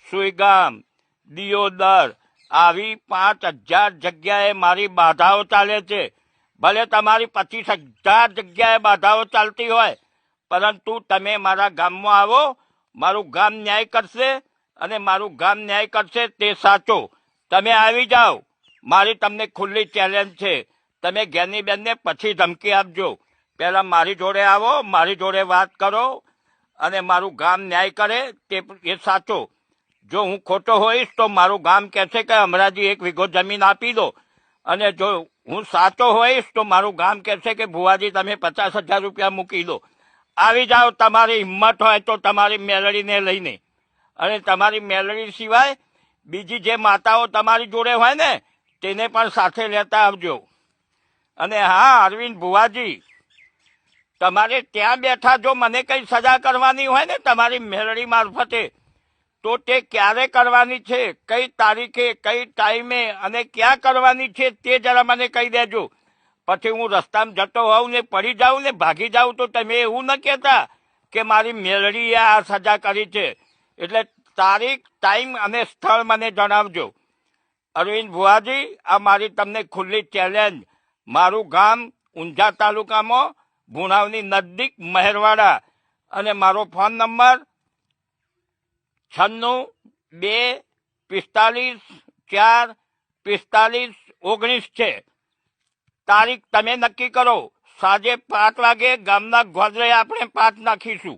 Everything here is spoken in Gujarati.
સુઈગામ, દિયોદર આવી 5000 જગ્યાએ મારી બાધાઓ ચાલે છે. ભલે તમારી 25,000 જગ્યાએ બાધાઓ ચાલતી હોય, પરંતુ તમે મારા ગામમાં આવો, મારું ગામ ન્યાય કરશે અને મારું ગામ ન્યાય કરશે તે સાચો. તમે આવી જાઓ, મારી તમને ખુલ્લી ચેલેન્જ છે. તમે જ્ઞાનીબેનને પછી ધમકી આપજો, પહેલા મારી જોડે આવો, મારી જોડે વાત કરો અને મારું ગામ ન્યાય કરે તે એ સાચો. જો હું ખોટો હોઈશ તો મારું ગામ કહેશે કે અમરાજી 1 વીઘો જમીન આપી દો, અને જો હું સાચો હોઈશ તો મારું ગામ કહેશે કે ભુવાજી તમે 50,000 રૂપિયા મૂકી દો. આવી જાઓ, તમારી હિંમત હોય તો તમારી મેલડીને લઈને. અને તમારી મેલડી સિવાય બીજી જે માતાઓ તમારી જોડે હોય ને તેને પણ સાથે લેતા આવજો. અને હા અરવિંદ ભુવાજી, તમારે ત્યાં બેઠા જો મને કંઈ સજા કરવાની હોય ને તમારી મેલડી મારફતે, તો તે ક્યારે કરવાની છે, કઈ તારીખે, કઈ ટાઈમે અને ક્યાં કરવાની છે તે જરા મને કહી દેજો. પછી હું રસ્તામાં જતો હોઉં ને પડી જાઉં ને ભાગી જાઉં તો તમે એવું ન કહેતા કે મારી મેલડીએ આ સજા કરી છે. એટલે તારીખ, ટાઈમ અને સ્થળ મને જણાવજો. અરવિંદ ભુવાજી, આ મારી તમને ખુલ્લી ચેલેન્જ. મારું ગામ ઊંઝા તાલુકામાં ભુણાવની નજદીક મહેરવાડા, અને મારો ફોન નંબર 96-2-45-4-45-19 છે. તારીખ તમે નક્કી કરો. સાંજે 5 વાગે ગામના ગોદરે આપણે પાટ નાખીશું.